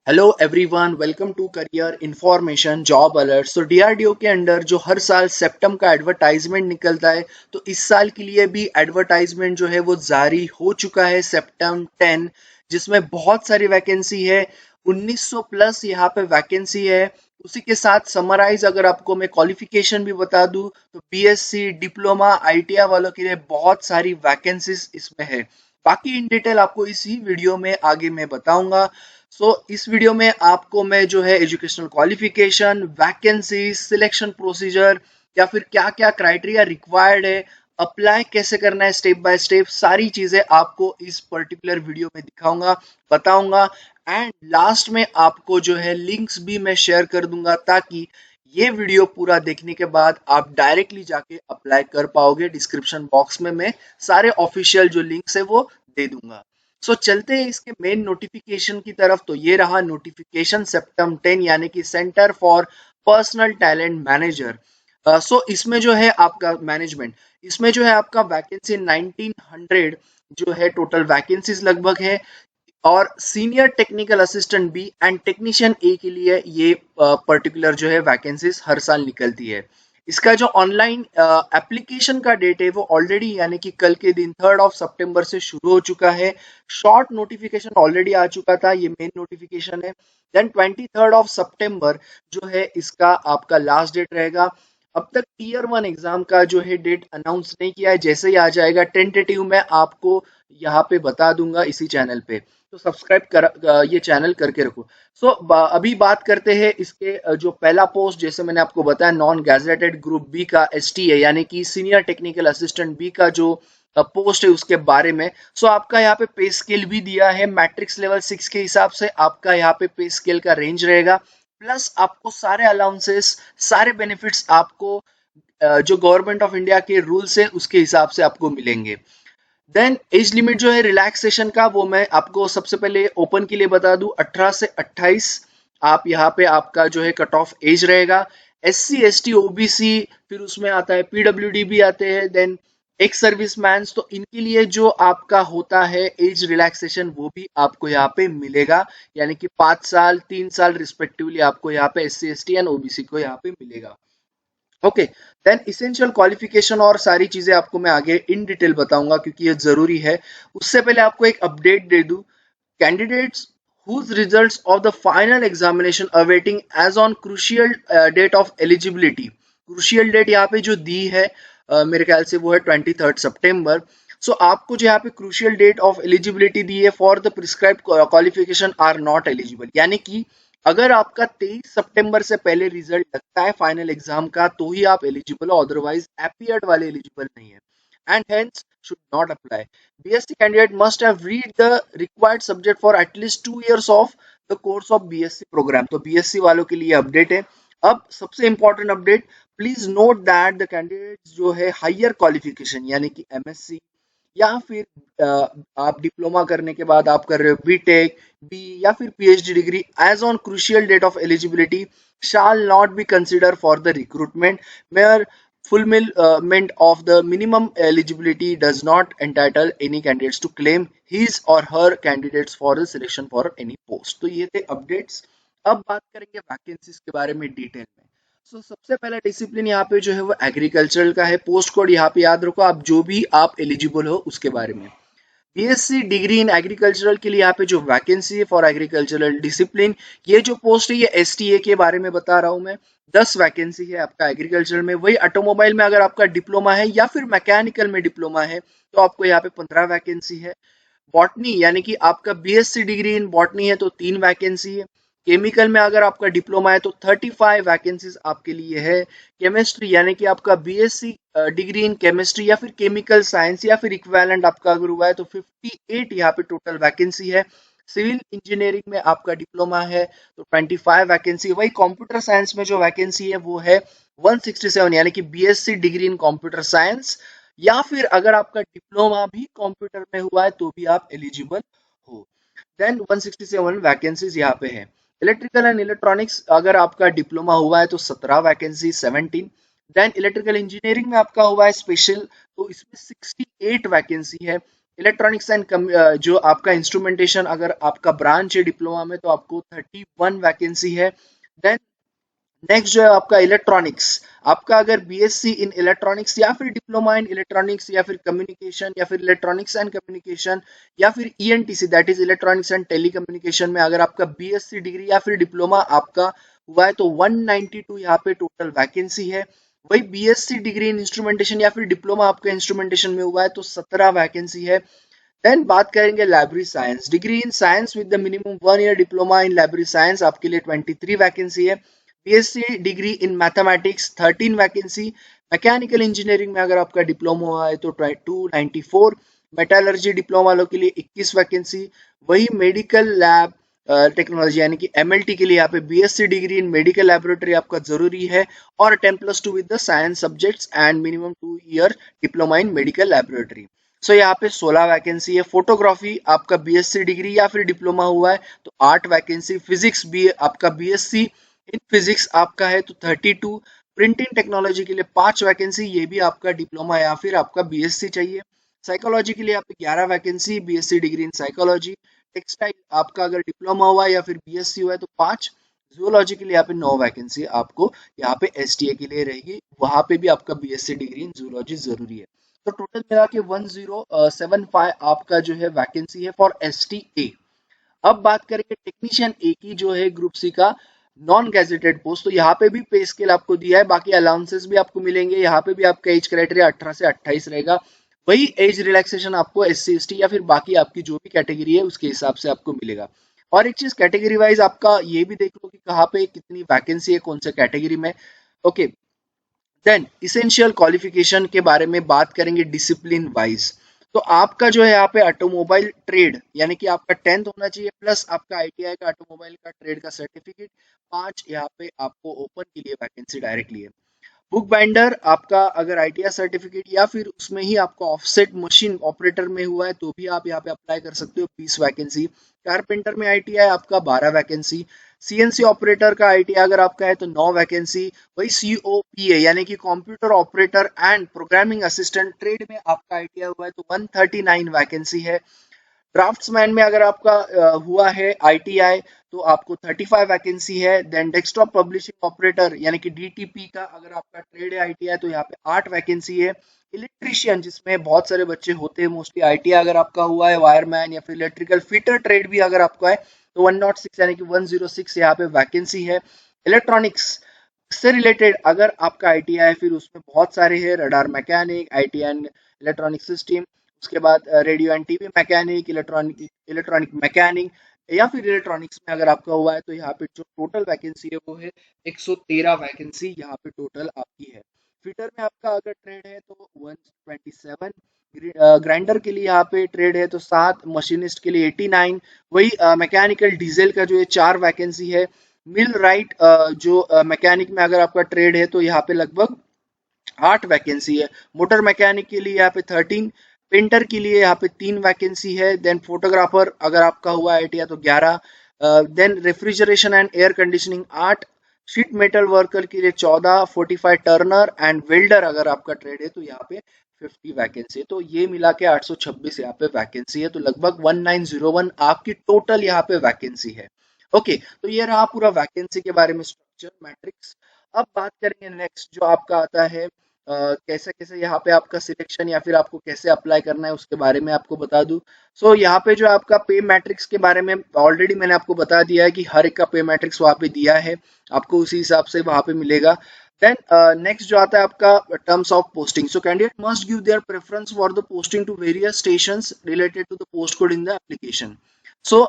Hello everyone, welcome to career information job alert. DRDO के under जो हर साल सितंबर का एडवर्टाइजमेंट निकलता है, तो इस साल के लिए भी एडवर्टाइजमेंट जो है वो जारी हो चुका है सितंबर 10, जिसमें बहुत सारी वैकेंसी है। 1900 प्लस यहाँ पे वैकेंसी है। उसी के साथ समराइज अगर आपको मैं क्वालिफिकेशन भी बता दूं, तो बीएससी डिप्लोमा आईटीआई वालों के लिए बहुत सारी वैकेंसीज इसमें है। बाकी इन डिटेल आपको इसी वीडियो में आगे मैं बताऊंगा। इस वीडियो में आपको मैं जो है educational qualification, vacancy, selection procedure या फिर क्या क्या क्राइटेरिया रिक्वायर्ड है, अप्लाई कैसे करना है, स्टेप बाय स्टेप सारी चीजें आपको इस पर्टिकुलर वीडियो में दिखाऊंगा, बताऊंगा। एंड लास्ट में आपको जो है लिंक्स भी मैं शेयर कर दूंगा, ताकि ये वीडियो पूरा देखने के बाद आप डायरेक्टली जाके अप्लाई कर पाओगे। डिस्क्रिप्शन बॉक्स में मैं सारे ऑफिशियल जो लिंक्स है वो दे दूंगा। चलते हैं इसके मेन नोटिफिकेशन की तरफ। तो ये रहा नोटिफिकेशन सितंबर 10, यानी कि centre for personal talent manager. इसमें जो है आपका मैनेजमेंट, इसमें जो है आपका वैकेंसी 1900 जो है टोटल वैकेंसीज लगभग है। और senior technical assistant B and technician A के लिए ये पर्टिकुलर जो है वैकेंसीज हर साल निकलती है। इसका जो ऑनलाइन एप्लीकेशन का डेट है वो ऑलरेडी, यानी कि कल के दिन 3 सितंबर से शुरू हो चुका है। शॉर्ट नोटिफिकेशन ऑलरेडी आ चुका था, ये मेन नोटिफिकेशन है। देन 23 सितंबर जो है इसका आपका लास्ट डेट रहेगा। अब तक टीयर 1 एग्जाम का जो है डेट अनाउंस नहीं किया है। जैसे ही आ जाएगा टेंटेटिव में आपको यहाँ पे बता दूंगा इसी चैनल पे। तो सब्सक्राइब कर ये चैनल करके रखो। अभी बात करते हैं इसके जो पहला पोस्ट, जैसे मैंने आपको बताया, नॉन गैजेटेड ग्रुप बी का एसटीए यानी कि सीनियर टेक्निकल असिस्टेंट बी का जो पोस्ट है उसके बारे में। आपका यहाँ पे पे स्केल भी दिया है, मैट्रिक्स लेवल 6 के हिसाब से आपका यहाँ पे पे स्केल का रेंज रहेगा। प्लस आपको सारे अलाउंसेस, सारे बेनिफिट्स आपको जो गवर्नमेंट ऑफ इंडिया के रूल्स है उसके हिसाब से आपको मिलेंगे। देन एज लिमिट जो है रिलैक्सेशन का, वो मैं आपको सबसे पहले ओपन के लिए बता दूं, 18 से 28 आप यहाँ पे आपका जो है कट ऑफ एज रहेगा। SC ST OBC, फिर उसमें आता है PWD भी आते हैं, देन एक्स सर्विसमैन, तो इनके लिए जो आपका होता है एज रिलैक्सेशन वो भी आपको यहाँ पे मिलेगा, यानी कि 5 साल 3 साल रिस्पेक्टिवली आपको यहाँ पे SC ST एंड OBC को यहाँ पे मिलेगा। ओके, देन इसेंशियल क्वालिफिकेशन और सारी चीजें आपको मैं आगे इन डिटेल बताऊंगा, क्योंकि ये जरूरी है। उससे पहले आपको एक अपडेट दे दूं। Candidates whose results of the final examination awaiting as on crucial date of eligibility, crucial date यहाँ पे जो दी है मेरे ख्याल से वो है 23 सितंबर। आपको जो यहाँ पे क्रूशियल डेट ऑफ एलिजिबिलिटी दी है for the prescribed qualification are not eligible, यानी कि अगर आपका 23 सितंबर से पहले रिजल्ट लगता है फाइनल एग्जाम का तो ही आप एलिजिबल हो, अदरवाइज अपीयर्ड वाले एलिजिबल नहीं है, and hence should not apply. BSc candidate must have read the required subject for at least 2 years of the course of BSc program. तो BSc वालों के लिए अपडेट है। अब सबसे important update, please note that the candidate जो है higher qualification यानी कि MSc या फिर आप डिप्लोमा करने के बाद आप कर रहे हो बीटेक बी या फिर PhD डिग्री, age on crucial date of eligibility shall not be considered for the recruitment where fulfillment of the minimum eligibility does not entitle any candidates to claim his or her candidates for the selection for any post। तो ये थे updates. अब बात करेंगे vacancies के बारे में detail में। सबसे पहला डिसिप्लिन यहाँ पे जो है वो एग्रीकल्चरल का है। पोस्ट कोड यहाँ पे याद रखो, आप जो भी आप एलिजिबल हो उसके बारे में। BSc डिग्री इन एग्रीकल्चरल के लिए यहाँ पे जो वैकेंसी है फॉर एग्रीकल्चरल डिसिप्लिन, ये जो पोस्ट है ये STA के बारे में बता रहा हूँ मैं। 10 वैकेंसी है आपका एग्रीकल्चर में। वही ऑटोमोबाइल में अगर आपका डिप्लोमा है या फिर मैकेनिकल में डिप्लोमा है तो आपको यहाँ पे 15 वैकेंसी है। बॉटनी यानी कि आपका BSc डिग्री इन बॉटनी है तो 3 वैकेंसी है। केमिकल में अगर आपका डिप्लोमा है तो 35 वैकेंसीज आपके लिए है। केमिस्ट्री यानी कि आपका BSc डिग्री इन केमिस्ट्री या फिर केमिकल साइंस या फिर इक्विवेलेंट आपका अगर हुआ है तो 58 यहाँ पे टोटल वैकेंसी है। सिविल इंजीनियरिंग में आपका डिप्लोमा है तो 25 वैकेंसी। वही कंप्यूटर साइंस में जो वैकेंसी है वो है 167, यानी कि BSc degree in computer science या फिर अगर आपका डिप्लोमा भी कंप्यूटर में हुआ है तो भी आप एलिजिबल हो। देन 167 वैकेंसीज यहाँ पे है। इलेक्ट्रिकल एंड इलेक्ट्रॉनिक्स अगर आपका डिप्लोमा हुआ है तो 17 वैकेंसी 17। देन इलेक्ट्रिकल इंजीनियरिंग में आपका हुआ है स्पेशल तो इसमें 68 वैकेंसी है। इलेक्ट्रॉनिक्स एंड जो आपका इंस्ट्रूमेंटेशन, अगर आपका ब्रांच है डिप्लोमा में तो आपको 31 वैकेंसी है। देन नेक्स्ट जो है आपका इलेक्ट्रॉनिक्स, आपका अगर बीएससी इन इलेक्ट्रॉनिक्स या फिर डिप्लोमा इन इलेक्ट्रॉनिक्स या फिर कम्युनिकेशन या फिर इलेक्ट्रॉनिक्स एंड कम्युनिकेशन या फिर ENTC that is electronics and telecommunication में अगर आपका बीएससी डिग्री या फिर डिप्लोमा आपका हुआ है तो 192 यहाँ पे टोटल वैकेंसी है। वही बीएससी डिग्री इन इंस्ट्रूमेंटेशन या फिर डिप्लोमा आपका इंस्ट्रूमेंटेशन में हुआ है तो 17 वैकेंसी है। देन बात करेंगे library science, degree in science with the minimum 1 year diploma in library science आपके लिए 23 वैकेंसी है। BSc degree in mathematics 13 vacancy. Mechanical engineering में अगर आपका डिप्लोमा हुआ है तो 294। मेटालर्जी डिप्लोमा वालों के लिए 21 वैकेंसी। वही मेडिकल लैब टेक्नोलॉजी यानी कि एमएलटी के लिए यहाँ पे BSc degree in medical laboratory आपका जरूरी है और 10+2 with the science subjects and minimum 2 year diploma in medical laboratory. So यहाँ पे 16 वैकेंसी है। फोटोग्राफी आपका बीएससी डिग्री या फिर डिप्लोमा हुआ है तो 8 वैकेंसी। फिजिक्स भी आपका बीएससी इन फिजिक्स आपका है तो 32। प्रिंटिंग टेक्नोलॉजी के लिए 5 वैकेंसी, ये भी आपका डिप्लोमा या फिर आपका बीएससी चाहिए। साइकोलॉजी के लिए यहाँ पे 11 vacancy, BSc degree in psychology. Textile आपका अगर डिप्लोमा हुआ है या फिर बीएससी हुआ है तो 5। जूलॉजी के लिए यहाँ पे 9 वैकेंसी आपको यहाँ पे एसटीए के लिए रहेगी, वहां पे भी आपका बीएससी डिग्री इन जूलॉजी जरूरी है। तो टोटल मिला के 1075 आपका जो है वैकेंसी है फॉर एसटीए। अब बात करेंगे टेक्नीशियन ए की जो है ग्रुप सी का नॉन गैजेटेड पोस्ट, तो यहाँ पे भी पे स्केल आपको दिया है, बाकी अलाउंसेस भी आपको मिलेंगे। यहाँ पे भी आपका एज क्राइटेरिया 18 से 28 रहेगा। वही एज रिलैक्सेशन आपको एससी एसटी या फिर बाकी आपकी जो भी कैटेगरी है उसके हिसाब से आपको मिलेगा। और एक चीज कैटेगरी वाइज आपका ये भी देख लो कि कहाँ पे कितनी वैकेंसी है कौन सा कैटेगरी में। ओके, देन इसेंशियल क्वालिफिकेशन के बारे में बात करेंगे डिसिप्लिन वाइज। तो आपका जो है यहाँ पे ऑटोमोबाइल ट्रेड यानी कि आपका 10th होना चाहिए प्लस आपका आईटीआई का ऑटोमोबाइल का ट्रेड का सर्टिफिकेट। 5 यहाँ पे आपको ओपन के लिए वैकेंसी डायरेक्टली है। बुक बाइंडर आपका अगर आईटीआई सर्टिफिकेट या फिर उसमें ही आपका ऑफसेट मशीन ऑपरेटर में हुआ है तो भी आप यहाँ पे अप्लाई कर सकते हो, 20 वैकेंसी। कारपेंटर में आईटीआई आपका 12 वैकेंसी। सीएनसी ऑपरेटर का आईटीआई अगर आपका है तो 9 वैकेंसी। वही सीओपीए यानी कि computer operator and programming assistant trade में आपका आईटीआई हुआ है तो 139 वैकेंसी है। ड्राफ्ट्समैन में अगर आपका हुआ है आईटीआई तो आपको 35 वैकेंसी है। देन डेस्कटॉप पब्लिशिंग ऑपरेटर यानी कि डीटीपी का अगर आपका ट्रेड है आईटीआई तो यहाँ पे 8 वैकेंसी है। इलेक्ट्रीशियन जिसमें बहुत सारे बच्चे होते हैं मोस्टली आईटीआई अगर आपका हुआ है, वायरमैन या फिर इलेक्ट्रिकल फिटर ट्रेड भी अगर आपका है तो 106 यानी कि 106 यहाँ पे वैकेंसी है। इलेक्ट्रॉनिक्स से रिलेटेड अगर आपका आईटीआई है फिर उसमें बहुत सारे हैं, radar mechanic, ITI and electronic system, उसके बाद radio and TV mechanic, electronic mechanic या फिर इलेक्ट्रॉनिक्स में अगर आपका हुआ है तो यहाँ पे जो टोटल वैकेंसी है वो है 113 वैकेंसी यहाँ पे टोटल आपकी है। फिटर में आपका अगर ट्रेड है तो 127। ग्राइंडर के लिए यहाँ पे ट्रेड है तो 7। मशीनिस्ट के लिए 89। वही मैकेनिकल डीजल का जो है 4 वैकेंसी है। मिल राइट जो मैकेनिक में अगर आपका ट्रेड है तो यहाँ पे लगभग 8 वैकेंसी है। मोटर मैकेनिक के लिए यहाँ पे 13। पेंटर के लिए यहाँ पे 3 वैकेंसी है। देन फोटोग्राफर अगर आपका हुआ आईटीआई तो 11। Then refrigeration and air conditioning 8। Sheet metal worker के लिए 14। 45 टर्नर एंड वेल्डर अगर आपका ट्रेड है तो यहाँ पे 50 वैकेंसी है। तो ये मिला के 826 यहाँ पे वैकेंसी है, तो लगभग 1901 आपकी टोटल यहाँ पे वैकेंसी है। ओके, तो ये रहा पूरा वैकेंसी के बारे में स्ट्रक्चर मैट्रिक्स। अब बात करेंगे नेक्स्ट जो आपका आता है कैसे कैसे यहाँ पे आपका सिलेक्शन या फिर आपको कैसे अप्लाई करना है उसके बारे में आपको बता दूं। सो यहाँ पे जो आपका पे मैट्रिक्स के बारे में ऑलरेडी मैंने आपको बता दिया है कि हर एक का पे मैट्रिक्स वहाँ पे दिया है, आपको उसी हिसाब से वहाँ पे मिलेगा। देन नेक्स्ट जो आता है आपका terms of posting. So candidate must give their preference for the posting to various stations related to the post code in the application. So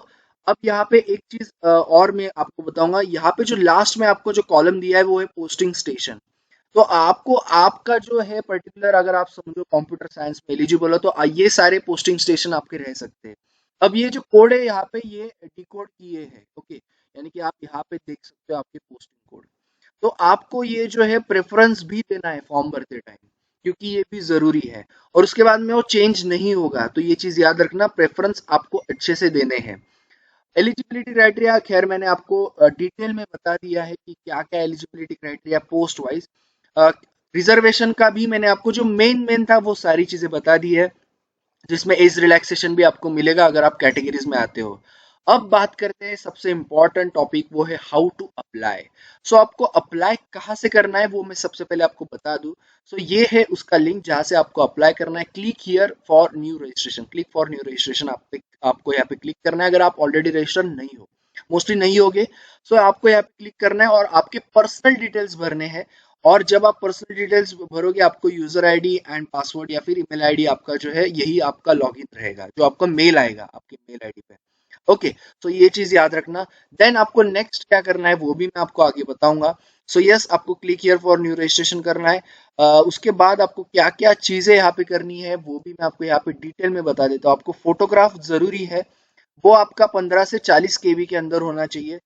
अब यहाँ पे एक चीज और मैं आपको बताऊंगा, यहाँ पे जो लास्ट में आपको जो कॉलम दिया है वो है पोस्टिंग स्टेशन। तो आपको आपका जो है पर्टिकुलर अगर आप समझो कंप्यूटर साइंस में एलिजिबल हो तो ये सारे पोस्टिंग स्टेशन आपके रह सकते हैं। अब ये जो कोड है यहाँ पे ये डिकोड किए हैं, ओके, यानी कि आप यहाँ पे देख सकते हो आपके पोस्टिंग कोड। तो आपको ये जो है प्रेफरेंस भी देना है फॉर्म भरते टाइम, क्योंकि ये भी जरूरी है और उसके बाद में वो चेंज नहीं होगा, तो ये चीज याद रखना, प्रेफरेंस आपको अच्छे से देने हैं। एलिजिबिलिटी क्राइटेरिया खैर मैंने आपको डिटेल में बता दिया है कि क्या क्या eligibility criteria post wise. Reservation का भी मैंने आपको जो मेन था वो सारी चीजें बता दी है। जिसमें एज रिलैक्सेशन भी आपको मिलेगा अगर आप कैटेगरीज में आते हो। अब बात करते हैं सबसे इंपॉर्टेंट टॉपिक, वो है हाउ टू अप्लाई। सो आपको अप्लाई कहाँ से करना है वो मैं सबसे पहले आपको बता दूं। सो ये है उसका लिंक जहाँ से आपको अप्लाई करना है। Click here for new registration, click for new registration आपको यहाँ पे क्लिक करना है अगर आप ऑलरेडी रजिस्टर नहीं हो, मोस्टली नहीं होगे। सो आपको यहाँ पे क्लिक करना है और आपके पर्सनल डिटेल्स भरने हैं। और जब आप पर्सनल डिटेल्स भरोगे आपको यूजर आईडी एंड पासवर्ड या फिर ईमेल आईडी आपका जो है यही आपका लॉगिन रहेगा, जो आपका मेल आएगा आपके मेल आईडी पे। ओके, तो ये चीज याद रखना। देन आपको नेक्स्ट क्या करना है वो भी मैं आपको आगे बताऊंगा। सो यस, आपको click here for new registration करना है। उसके बाद आपको क्या क्या चीजें यहाँ पे करनी है वो भी मैं आपको यहाँ पे डिटेल में बता देता हूँ। आपको फोटोग्राफ जरूरी है, वो आपका 15 से 40 KB के अंदर होना चाहिए।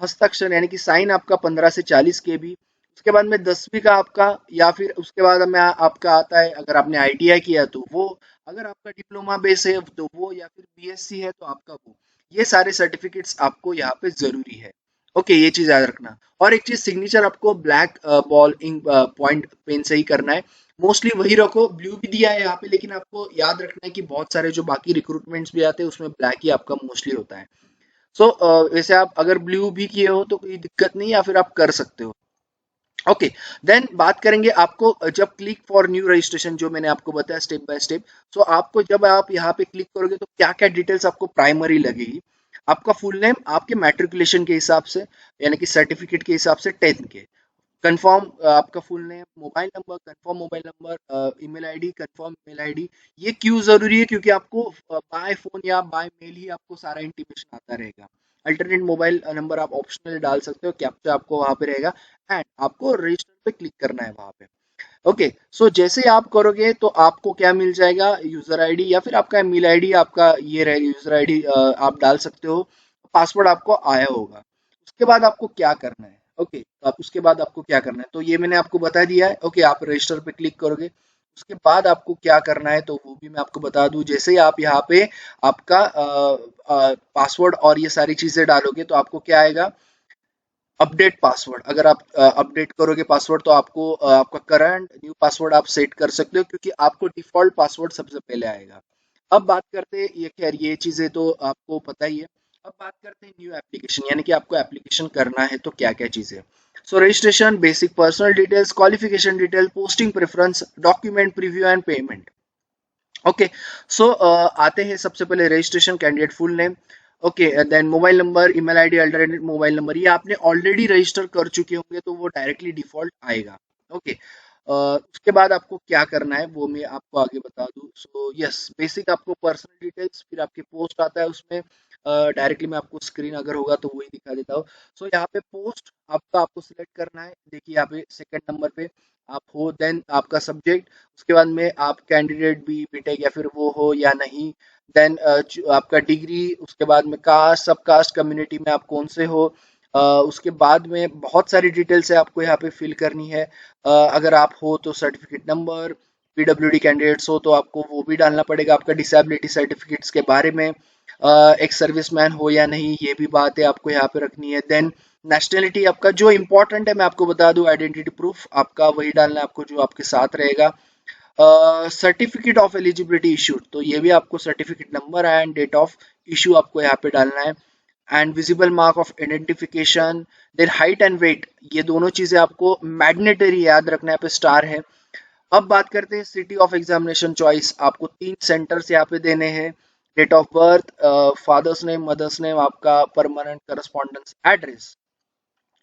हस्ताक्षर यानी कि साइन आपका 15 से 40 KB। उसके बाद में 10वीं का आपका, या फिर उसके बाद में आपका आता है अगर आपने आईटीआई किया तो वो, अगर आपका डिप्लोमा बेस है तो वो, या फिर बीएससी है तो आपका वो। ये सारे सर्टिफिकेट्स आपको यहाँ पे जरूरी है। ओके, ये चीज याद रखना। और एक चीज, सिग्नेचर आपको black ball ink point pen से ही करना है। मोस्टली वही रखो, ब्लू भी दिया है यहाँ पे, लेकिन आपको याद रखना है कि बहुत सारे जो बाकी रिक्रूटमेंट्स भी आते हैं उसमें ब्लैक ही आपका मोस्टली होता है। सो वैसे आप अगर ब्लू भी किए हो तो कोई दिक्कत नहीं, या फिर आप कर सकते हो। ओके, देन बात करेंगे आपको जब क्लिक फॉर न्यू रजिस्ट्रेशन जो मैंने आपको बताया स्टेप बाय स्टेप। सो आपको जब आप यहाँ पे क्लिक करोगे तो क्या क्या डिटेल्स आपको प्राइमरी लगेगी। आपका फुल नेम आपके मैट्रिकुलेशन के हिसाब से, यानी कि सर्टिफिकेट के हिसाब से 10th के। कंफर्म आपका full name, mobile number, confirm mobile number, email ID, confirm email ID. ये क्यों जरूरी है, क्योंकि आपको बाय फोन या बाय मेल ही आपको सारा इंटीमेशन आता रहेगा। अल्टरनेट मोबाइल नंबर आप ऑप्शनल डाल सकते हो, कैप्चा आपको वहां पे रहेगा। एंड आपको रजिस्टर पे क्लिक करना है वहां पे। ओके, सो जैसे ही आप करोगे तो आपको क्या मिल जाएगा, यूजर आईडी या फिर आपका ईमेल आईडी, आपका ये रहेगा यूजर आईडी आप डाल सकते हो। पासवर्ड आपको आया होगा। उसके बाद आपको क्या करना है। ओके, तो आप उसके बाद आपको क्या करना है तो ये मैंने आपको बता दिया है। ओके, आप रजिस्टर पे क्लिक करोगे। उसके बाद आपको क्या करना है तो वो भी मैं आपको बता दूं। जैसे ही आप यहाँ पे आपका पासवर्ड और ये सारी चीजें डालोगे तो आपको क्या आएगा, अपडेट पासवर्ड। अगर आप अपडेट करोगे पासवर्ड तो आपको आपका करंट न्यू पासवर्ड आप सेट कर सकते हो, क्योंकि आपको डिफॉल्ट पासवर्ड सबसे पहले आएगा। अब बात करते हैं, ये खैर ये चीजें तो आपको पता ही है। अब बात करते हैं न्यू एप्लीकेशन, यानी कि आपको एप्लीकेशन करना है तो क्या क्या चीजें। So registration, basic personal details, qualification detail, posting preference, document preview and payment. Okay, so आते हैं सबसे पहले registration, candidate full name. Okay, then mobile number, email ID, alternate mobile number, ये आपने ऑलरेडी रजिस्टर कर चुके होंगे तो वो डायरेक्टली डिफॉल्ट आएगा। ओके, उसके बाद आपको क्या करना है वो मैं आपको आगे बता दूं। सो यस, बेसिक आपको पर्सनल डिटेल्स, फिर आपके पोस्ट आता है उसमें। डायरेक्टली मैं आपको स्क्रीन अगर होगा तो वही दिखा देता हूँ। सो यहाँ पे पोस्ट आपका आपको सिलेक्ट करना है। देखिए यहाँ पे सेकंड नंबर पे आप हो। देन आपका सब्जेक्ट, उसके बाद में आप कैंडिडेट बी बीटेक या फिर वो हो या नहीं। देन आपका डिग्री, उसके बाद में कास्ट, सब कास्ट कम्युनिटी में आप कौन से हो। उसके बाद में बहुत सारी डिटेल्स है आपको यहाँ पे फिल करनी है। अगर आप हो तो सर्टिफिकेट नंबर, पीडब्ल्यूडी कैंडिडेट्स हो तो आपको वो भी डालना पड़ेगा, आपका डिसेबिलिटी सर्टिफिकेट्स के बारे में। एक सर्विसमैन हो या नहीं ये भी बात है आपको यहाँ पे रखनी है। देन नेशनलिटी आपका जो इंपॉर्टेंट है मैं आपको बता दूं, आइडेंटिटी प्रूफ आपका वही डालना है आपको जो आपके साथ रहेगा। सर्टिफिकेट ऑफ एलिजिबिलिटी इशूड, तो ये भी आपको certificate number and date of issue आपको यहाँ पे डालना है। And visible mark of identification. Then height and weight, ये दोनों चीजें आपको मैग्नेटरी याद रखना है, पे स्टार है। अब बात करते हैं सिटी ऑफ एग्जामिनेशन चॉइस, आपको 3 सेंटर्स यहाँ पे देने हैं। Date of birth, father's name, mother's name, आपका परमानेंट करस्पॉन्डेंस एड्रेस।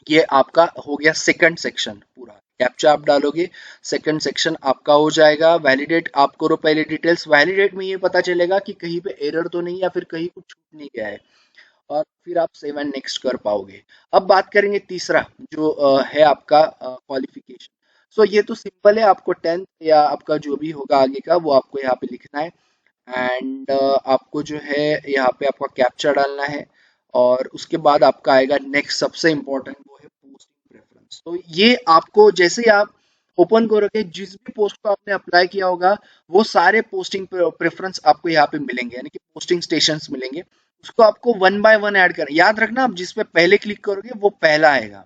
ये आपका हो गया सेकंड सेक्शन पूरा। कैप्चा आप डालोगे, सेकंड सेक्शन आपका हो जाएगा। वैलिडेट आप करो पहले डिटेल्स। वैलिडेट में ये पता चलेगा कि कहीं पे एरर तो नहीं या फिर कहीं कुछ छूट नहीं गया है, और फिर आप सेव एंड नेक्स्ट कर पाओगे। अब बात करेंगे तीसरा जो है आपका क्वालिफिकेशन। सो ये तो सिंपल है, आपको 10th या आपका जो भी होगा आगे का वो आपको यहाँ पे लिखना है। एंड आपको जो है यहाँ पे आपका कैप्चा डालना है। और उसके बाद आपका आएगा नेक्स्ट सबसे इंपॉर्टेंट, वो है पोस्टिंग प्रेफरेंस। तो ये आपको जैसे ही आप ओपन करोगे, जिस भी पोस्ट को आपने अप्लाई किया होगा वो सारे पोस्टिंग प्रेफरेंस आपको यहाँ पे मिलेंगे, यानी कि पोस्टिंग स्टेशंस मिलेंगे। उसको आपको वन बाय वन ऐड करना। याद रखना, आप जिस पे पहले क्लिक करोगे वो पहला आएगा,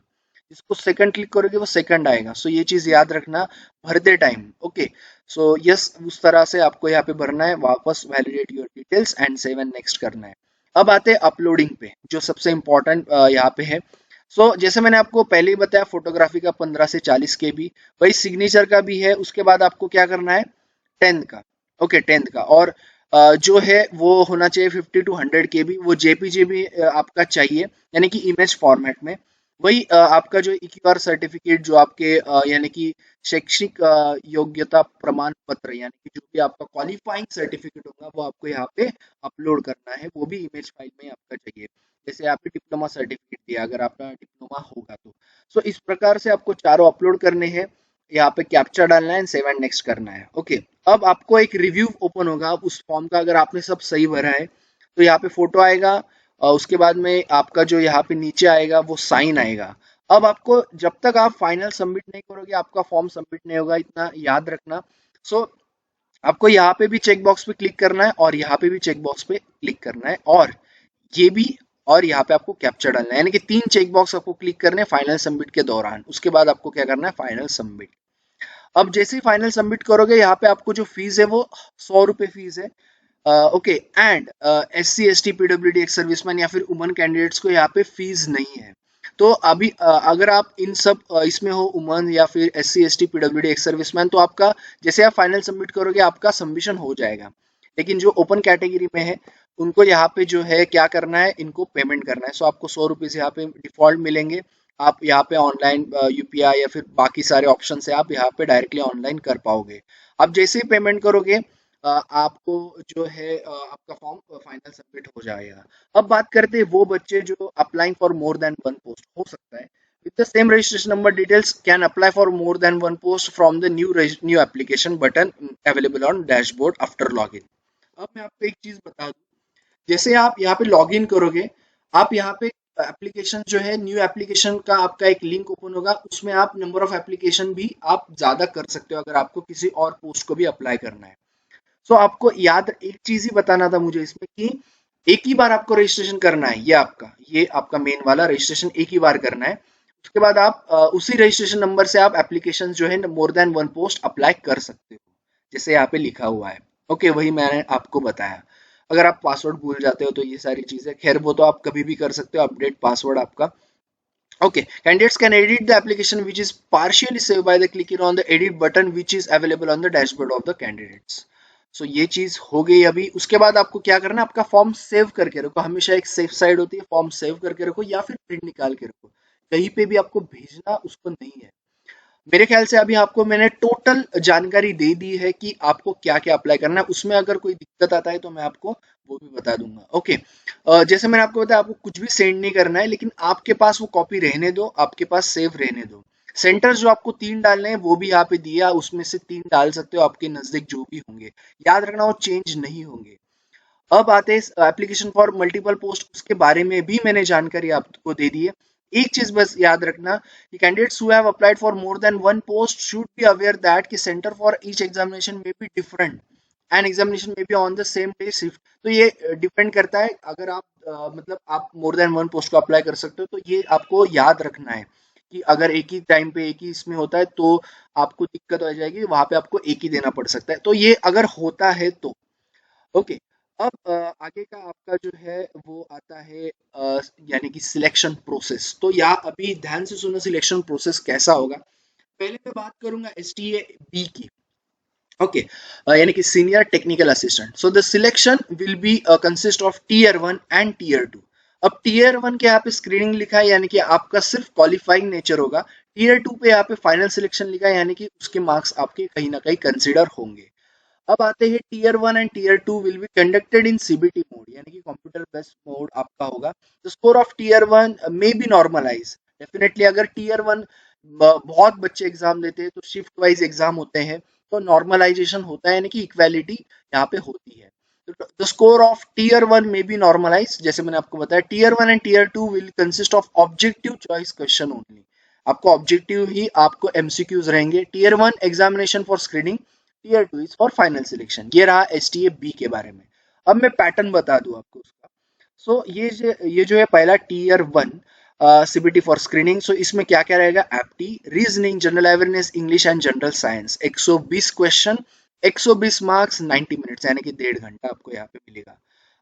जिसको सेकंड क्लिक करोगे वो सेकंड आएगा। सो ये चीज याद रखना भरते टाइम। ओके, सो यस, उस तरह से आपको यहाँ पे भरना है, वापस validate your details and save and next करना है। अब आते हैं अपलोडिंग पे, जो सबसे इम्पोर्टेंट यहाँ पे है। सो जैसे मैंने आपको पहले ही बताया, फोटोग्राफी का 15 से 40 KB, वही सिग्नेचर का भी है। उसके बाद आपको क्या करना है, 10th का, ओके 10th का, और जो है वो होना चाहिए 50 to 100 KB, वो जेपीजी भी आपका चाहिए, यानी कि इमेज फॉर्मेट में। वही आपका जो EQR सर्टिफिकेट, जो आपके यानी कि शैक्षिक योग्यता प्रमाण पत्र, यानी कि जो भी आपका क्वालिफाइंग सर्टिफिकेट होगा, वो आपको यहाँ पे अपलोड करना है, वो भी इमेज फाइल में आपका चाहिए। जैसे यहाँ पे डिप्लोमा सर्टिफिकेट दिया, अगर आपका डिप्लोमा होगा तो। सो इस प्रकार से आपको चारों अपलोड करने हैं, यहाँ पे कैप्चा डालना है, सेव एंड नेक्स्ट करना है, ओके। अब आपको एक रिव्यू ओपन होगा उस फॉर्म का, अगर आपने सब सही भरा है तो यहाँ पे फोटो आएगा, और उसके बाद में आपका जो यहाँ पे नीचे आएगा वो साइन आएगा। अब आपको, जब तक आप फाइनल सबमिट नहीं करोगे, आपका फॉर्म सबमिट नहीं होगा, इतना याद रखना। सो आपको यहाँ पे भी चेक बॉक्स पे क्लिक करना है, और यहाँ पे भी चेक बॉक्स पे क्लिक करना है, और ये भी, और यहाँ पे आपको कैप्चर डालना है, यानी कि 3 चेक बॉक्स आपको क्लिक करने हैं फाइनल सबमिट के दौरान। उसके बाद आपको क्या करना है, फाइनल सबमिट। अब जैसे ही फाइनल सबमिट करोगे, यहाँ पे आपको जो फीस है वो 100 रुपये फीस है, okay. And SC ST PWD ex serviceman या फिर वुमन कैंडिडेट्स को यहाँ पे फीस नहीं है। तो अभी अगर आप इन सब इसमें हो, वुमन या फिर SC ST PWD ex serviceman, तो आपका जैसे आप फाइनल सबमिट करोगे आपका सबमिशन हो जाएगा। लेकिन जो ओपन कैटेगरी में है, उनको यहाँ पे जो है क्या करना है, इनको पेमेंट करना है। सो आपको 100 रुपीज़ यहाँ पे डिफॉल्ट मिलेंगे। आप यहाँ पे ऑनलाइन UPI या फिर बाकी सारे ऑप्शन से आप यहाँ पे डायरेक्टली ऑनलाइन कर पाओगे। आप जैसे ही पेमेंट करोगे, आपको जो है आपका फॉर्म फाइनल सबमिट हो जाएगा। अब बात करते हैं वो बच्चे जो applying for more than one post, हो सकता है with the same registration number details can apply for more than one post from the new application button available on dashboard after login. अब मैं आपको एक चीज बता दूं, जैसे आप यहाँ पे लॉग इन करोगे, आप यहाँ पे एप्लीकेशन जो है, न्यू एप्लीकेशन का आपका एक लिंक ओपन होगा, उसमें आप नंबर ऑफ एप्लीकेशन भी आप ज्यादा कर सकते हो, अगर आपको किसी और पोस्ट को भी अप्लाई करना है। सो आपको याद एक चीज ही बताना था मुझे इसमें, कि एक ही बार आपको रजिस्ट्रेशन करना है, ये आपका मेन वाला रजिस्ट्रेशन एक ही बार करना है। उसके बाद आप उसी रजिस्ट्रेशन नंबर से आप एप्लीकेशन जो है मोर देन वन पोस्ट अप्लाई कर सकते हो, जैसे यहाँ पे लिखा हुआ है, ओके। वही मैंने आपको बताया। अगर आप पासवर्ड भूल जाते हो तो ये सारी चीजें, खैर वो तो आप कभी भी कर सकते हो, अपडेट पासवर्ड आपका, okay. Candidates can edit the application which is partially saved by the clicking on the edit button which is available on the dashboard of the candidates. So ये चीज हो गई। अभी उसके बाद आपको क्या करना है, आपका फॉर्म सेव करके रखो, हमेशा एक सेफ साइड होती है, फॉर्म सेव करके रखो या फिर प्रिंट निकाल के रखो, कहीं पे भी आपको भेजना उसको नहीं है। मेरे ख्याल से अभी आपको मैंने टोटल जानकारी दे दी है कि आपको क्या क्या अप्लाई करना है। उसमें अगर कोई दिक्कत आता है तो मैं आपको वो भी बता दूंगा, ओके। जैसे मैंने आपको बताया, आपको कुछ भी सेंड नहीं करना है, लेकिन आपके पास वो कॉपी रहने दो, आपके पास सेव रहने दो। सेंटर्स जो आपको 3 डालने हैं वो भी यहाँ पे दिया, उसमें से 3 डाल सकते हो, आपके नजदीक जो भी होंगे, याद रखना वो चेंज नहीं होंगे। अब आते हैं एप्लीकेशन फॉर मल्टीपल पोस्ट, उसके बारे में भी मैंने जानकारी आपको दे दी है। एक चीज बस याद रखना कि candidates who have applied for more than one post should be aware that कि सेंटर फॉर ईच एग्जामिनेशन में बी डिफरेंट एंड एग्जामिनेशन में be on the same day shift. तो ये डिपेंड करता है, अगर आप मतलब आप मोर देन वन पोस्ट को अप्लाई कर सकते हो, तो ये आपको याद रखना है कि अगर एक ही टाइम पे एक ही इसमें होता है तो आपको दिक्कत हो जाएगी, वहां पे आपको एक ही देना पड़ सकता है। तो ये अगर होता है तो ओके। अब आगे का आपका जो है वो आता है यानी कि सिलेक्शन प्रोसेस। तो यहाँ अभी ध्यान से सुनो, सिलेक्शन प्रोसेस कैसा होगा। पहले मैं बात करूंगा STA-B की, ओके। यानी कि senior technical assistant. So the selection will B consist of Tier 1 and Tier 2। अब Tier 1 के यहाँ पे स्क्रीनिंग लिखा है, यानी कि आपका सिर्फ क्वालिफाइंग नेचर होगा। Tier 2 पे यहाँ पे फाइनल सिलेक्शन लिखा है, यानी कि उसके मार्क्स आपके कहीं ना कहीं कंसिडर होंगे। अब आते हैं Tier 1 and Tier 2 will be conducted in CBT mode, यानी कि कंप्यूटर बेस्ड मोड आपका होगा। The score of Tier 1 may be normalize, definitely अगर Tier 1 बहुत बच्चे एग्जाम देते हैं तो शिफ्ट वाइज एग्जाम होते हैं, तो नॉर्मलाइजेशन होता है, यानी कि इक्वालिटी यहाँ पे होती है। The score of Tier 1 may be normalize, जैसे मैंने आपको बताया Tier 1 and Tier 2 will consist of objective choice question only. आपको ऑब्जेक्टिव ही आपको MCQs रहेंगे। Tier 1 examination for screening, Tier 2 is for final selection. ये रहा STA-B के बारे में। अब मैं पैटर्न बता दूं आपको उसका। सो ये जो है पहला Tier 1 CBT for screening. So इसमें क्या क्या रहेगा, एप्टी, reasoning, general awareness, English and general science, 120 question 120 marks 90 minutes यानी कि 1.5 घंटा आपको यहाँ पे मिलेगा।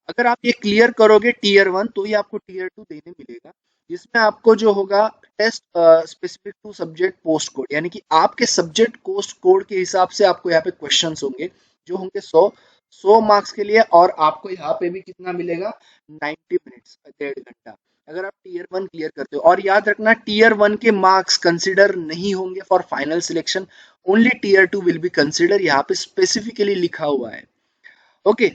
अगर आप ये क्लियर करोगे टीयर वन तो ही आपको टीयर टू देने मिलेगा, जिसमें आपको जो होगा test specific to subject post code, यानी कि आपके सब्जेक्ट पोस्ट कोड के हिसाब से आपको यहाँ पे क्वेश्चंस होंगे जो होंगे 100 मार्क्स के लिए, और आपको यहाँ पे भी कितना मिलेगा 90 मिनट्स 1.5 घंटा, अगर आप टीयर वन क्लियर करते हो। और याद रखना टीयर वन के मार्क्स कंसिडर नहीं होंगे for final selection, only tier two will be consider, यहाँ पे स्पेसिफिकली लिखा हुआ है। ओके,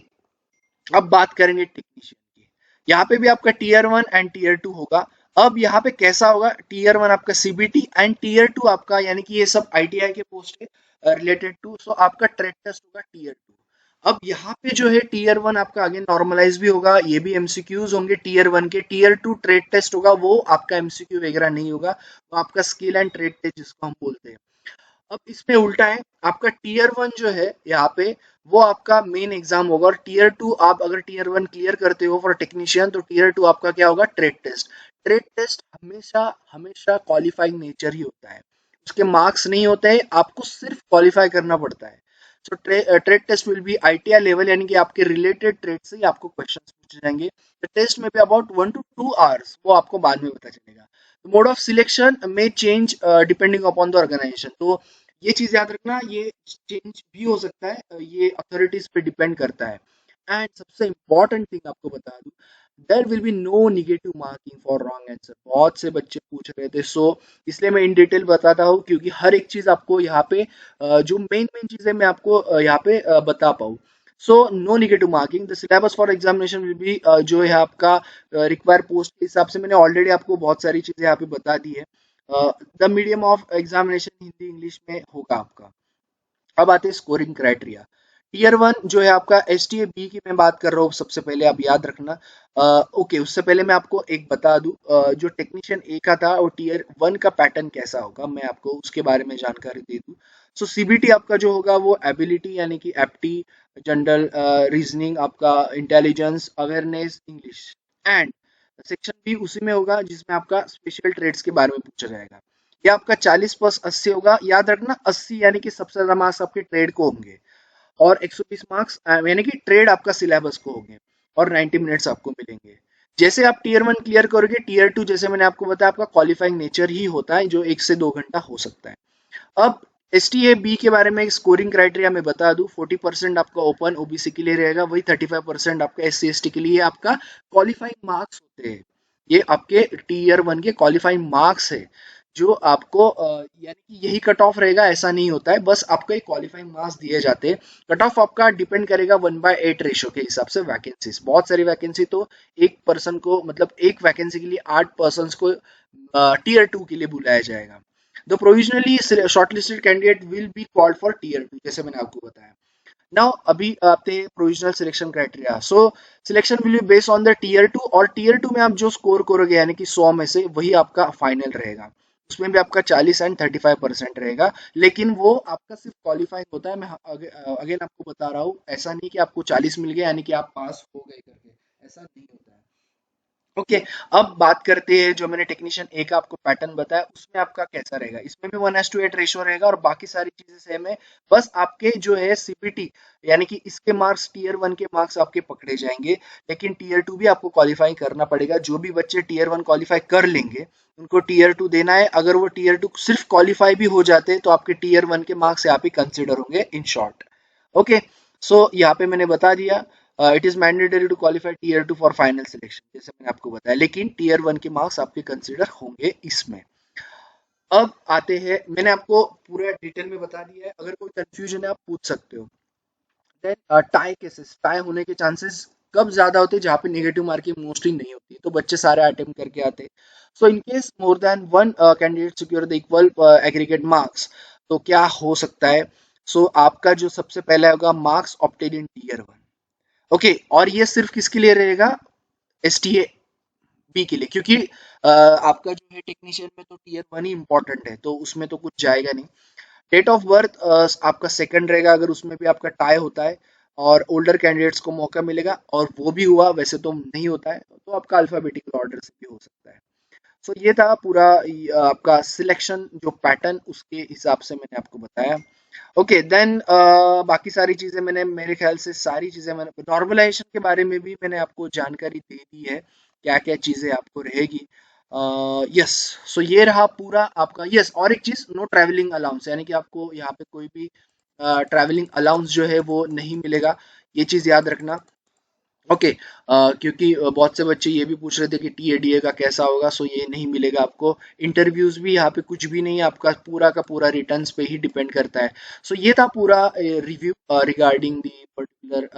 अब बात करेंगे टेक्नीशियन की। यहाँ पे भी आपका tier one and tier two होगा। अब यहाँ पे कैसा होगा, टीयर वन आपका सीबीटी एंड टीयर टू आपका, यानी कि ये सब आईटीआई के पोस्ट है रिलेटेड टू, सो आपका ट्रेड टेस्ट होगा टीयर टू। अब यहाँ पे जो है टीयर वन आपका आगे नॉर्मलाइज भी होगा, ये भी एमसीक्यूज होंगे टीयर वन के। टीयर टू ट्रेड टेस्ट होगा, वो आपका एमसीक्यू वगैरह नहीं होगा, वो आपका स्किल एंड ट्रेड टेस्ट जिसको हम बोलते हैं। अब इसमें उल्टा है, आपका टीयर वन जो है यहाँ पे वो आपका मेन एग्जाम होगा, और टीयर टू आप अगर टीयर वन क्लियर करते हो फॉर टेक्नीशियन तो टीयर टू आपका क्या होगा ट्रेड टेस्ट। ट्रेड टेस्ट हमेशा हमेशा क्वालिफाइंग नेचर ही होता है, उसके मार्क्स नहीं होते हैं, आपको सिर्फ क्वालिफाई करना पड़ता है। So trade test will be ITI level, यानी कि आपके रिलेटेड ट्रेड से ही आपको क्वेश्चंस पूछे जाएंगे। टेस्ट में भी अबाउट 1 to 2 आवर्स, वो आपको बाद में पता चलेगा। मोड ऑफ सिलेक्शन में change depending upon the organisation, तो ये चीज याद रखना, ये चेंज भी हो सकता है, ये अथॉरिटीज पे डिपेंड करता है। एंड सबसे इंपॉर्टेंट थिंग आपको बता दूं, there will be no negative marking for wrong answer, बहुत से बच्चे पूछ रहे थे, सो इसलिए मैं इन डिटेल बताता हूँ, क्योंकि हर एक चीज आपको यहाँ पे जो मेन मेन चीजें मैं आपको यहाँ पे बता पाऊँ। So no negative marking, the syllabus for examination will be जो है आपका रिक्वायर पोस्ट के हिसाब से मैंने ऑलरेडी आपको बहुत सारी चीजें यहाँ पे बता दी है। The medium of examination Hindi English में होगा आपका। अब आते हैं स्कोरिंग क्राइटेरिया। टीयर वन जो है आपका एस टी ए बी की मैं बात कर रहा हूँ, सबसे पहले आप याद रखना। ओके, उससे पहले मैं आपको एक बता दूं, जो टेक्नीशियन ए का था और टीयर वन का पैटर्न कैसा होगा, मैं आपको उसके बारे में जानकारी दे दूं। सो सीबीटी आपका जो होगा वो एबिलिटी यानी कि एप्टी, जनरल रीजनिंग, आपका intelligence, awareness, English, and section B उसी में होगा जिसमें आपका स्पेशल ट्रेड्स के बारे में पूछा जाएगा। ये आपका 40+80 होगा, याद रखना 80 यानी कि सबसे ज्यादा मार्क्स आपके ट्रेड को होंगे, और 120 मार्क्स यानी कि ट्रेड आपका सिलेबस को होंगे, और 90 मिनट्स आपको मिलेंगे। जैसे आप टीयर वन क्लियर करोगे, टीयर टू जैसे मैंने आपको बताया आपका क्वालिफाइंग नेचर ही होता है, जो 1 से 2 घंटा हो सकता है। अब एस टी ए बी के बारे में एक स्कोरिंग क्राइटेरिया मैं बता दूं, 40% आपका ओपन ओबीसी के लिए रहेगा, वही 35% आपका एस सी एस टी के लिए आपका क्वालिफाइंग मार्क्स होते हैं। ये आपके टीयर वन के क्वालिफाइंग मार्क्स है, जो आपको यानी कि यही कट ऑफ रहेगा ऐसा नहीं होता है, बस आपको एक क्वालिफाइंग मार्क्स दिए जाते हैं। कट ऑफ आपका डिपेंड करेगा 1/8 रेशो के हिसाब से। वैकेंसीज बहुत सारी वैकेंसी, तो एक पर्सन को मतलब एक वैकेंसी के लिए 8 पर्सन को टीयर टू के लिए बुलाया जाएगा। The provisionally shortlisted candidate will be called for tier two, जैसे मैंने आपको बताया। नाउ अभी आते हैं provisional selection criteria. So selection will be based on the tier two, और टीयर टू में आप जो स्कोर करोगे यानी कि 100 में से वही आपका फाइनल रहेगा। उसमें भी आपका 40 एंड 35% रहेगा, लेकिन वो आपका सिर्फ क्वालिफाइंग होता है। मैं अगेन आपको बता रहा हूँ, ऐसा नहीं कि आपको 40 मिल गया यानी कि आप पास हो गए करके, ऐसा नहीं होता है। ओके, अब बात करते हैं जो मैंने टेक्नीशियन ए का आपको पैटर्न बताया, उसमें आपका कैसा रहेगा। इसमें भी 1:8 रेशो रहेगा, और बाकी सारी चीजें सेम है। बस आपके जो है सीपीटी यानी कि इसके मार्क्स टीयर वन के मार्क्स आपके पकड़े जाएंगे, लेकिन टीयर टू भी आपको क्वालिफाई करना पड़ेगा। जो भी बच्चे टीयर वन क्वालिफाई कर लेंगे उनको टीयर टू देना है। अगर वो टीयर टू सिर्फ क्वालिफाई भी हो जाते हैं तो आपके टीयर वन के मार्क्स यहाँ पे कंसिडर होंगे इन शॉर्ट। ओके, सो यहाँ पे मैंने बता दिया, it is mandatory to qualify tier two for final selection, जैसे मैंने आपको बताया, लेकिन टीयर वन के मार्क्स आपके कंसिडर होंगे इसमें। अब आते हैं, मैंने आपको पूरा डिटेल में बता दिया है, अगर कोई कंफ्यूजन है आप पूछ सकते हो। देन टाई केसेस, टाई होने के चांसेस कब ज्यादा होते हैं, जहाँ पे नेगेटिव मार्किंग मोस्टली नहीं होती, तो बच्चे सारे अटेम्प्ट करके आते हैं। So in case more than one candidate secure the equal aggregate marks, तो क्या हो सकता है। सो आपका जो सबसे पहला होगा marks obtain in tier one. Okay, और ये सिर्फ किसके लिए रहेगा, एस टी ए बी के लिए, क्योंकि आपका जो है टेक्नीशियन में तो टीयर वन ही इंपॉर्टेंट है, तो उसमें तो कुछ जाएगा नहीं। डेट ऑफ बर्थ आपका सेकंड रहेगा, अगर उसमें भी आपका टाई होता है, और ओल्डर कैंडिडेट्स को मौका मिलेगा, और वो भी हुआ, वैसे तो नहीं होता है, तो आपका अल्फाबेटिकल ऑर्डर से भी हो सकता है। सो ये था पूरा आपका सिलेक्शन जो पैटर्न, उसके हिसाब से मैंने आपको बताया। ओके देन बाकी सारी चीजें मैंने, मेरे ख्याल से सारी चीजें मैंने, नॉर्मलाइजेशन के बारे में भी मैंने आपको जानकारी दे दी है, क्या क्या चीजें आपको रहेगी। यस, सो ये रहा पूरा आपका। यस, और एक चीज, नो ट्रैवलिंग अलाउंस, यानी कि आपको यहाँ पे कोई भी ट्रैवलिंग अलाउंस जो है वो नहीं मिलेगा, ये चीज याद रखना। ओके, क्योंकि बहुत से बच्चे ये भी पूछ रहे थे कि टीएडीए का कैसा होगा, सो ये नहीं मिलेगा आपको। इंटरव्यूज भी यहाँ पे कुछ भी नहीं है, आपका पूरा का पूरा रिटर्न्स पे ही डिपेंड करता है। सो ये था पूरा रिव्यू रिगार्डिंग दी पर्टिकुलर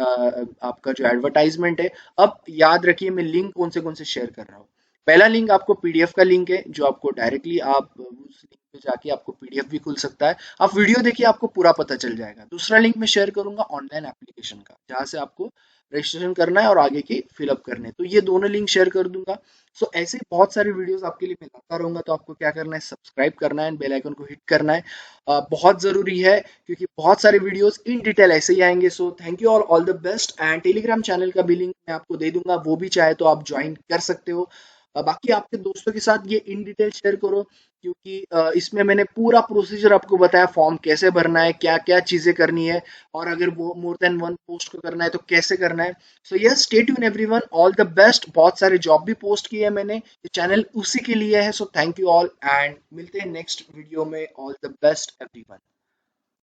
आपका जो एडवर्टाइजमेंट है। अब याद रखिए मैं लिंक कौन से शेयर कर रहा हूँ। पहला लिंक आपको पीडीएफ का लिंक है, जो आपको डायरेक्टली आप उस लिंक पे जाके आपको पीडीएफ भी खुल सकता है, आप वीडियो देखिए, आपको पूरा पता चल जाएगा। दूसरा लिंक मैं शेयर करूंगा ऑनलाइन एप्लीकेशन का, जहां से आपको रजिस्ट्रेशन करना है और आगे की फिलअप करने हैं। तो ये दोनों लिंक शेयर कर दूंगा। सो ऐसे ही बहुत सारे वीडियोस आपके लिए मैं लाता रहूंगा, तो आपको क्या करना है, सब्सक्राइब करना है, बेल आइकन को हिट करना है। बहुत जरूरी है, क्योंकि बहुत सारे वीडियोस इन डिटेल ऐसे ही आएंगे। So thank you all the best, and Telegram channel का भी लिंक मैं आपको दे दूंगा, वो भी चाहे तो आप ज्वाइन कर सकते हो। बाकी आपके दोस्तों के साथ ये इन डिटेल शेयर करो, क्योंकि इसमें मैंने पूरा प्रोसीजर आपको बताया, फॉर्म कैसे भरना है, क्या क्या चीजें करनी है, और अगर वो मोर देन वन पोस्ट को करना है तो कैसे करना है। So yes, stay tune everyone, all the best. बहुत सारे जॉब भी पोस्ट किए हैं मैंने, ये चैनल उसी के लिए है। So thank you all, and मिलते हैं नेक्स्ट वीडियो में। All the best everyone.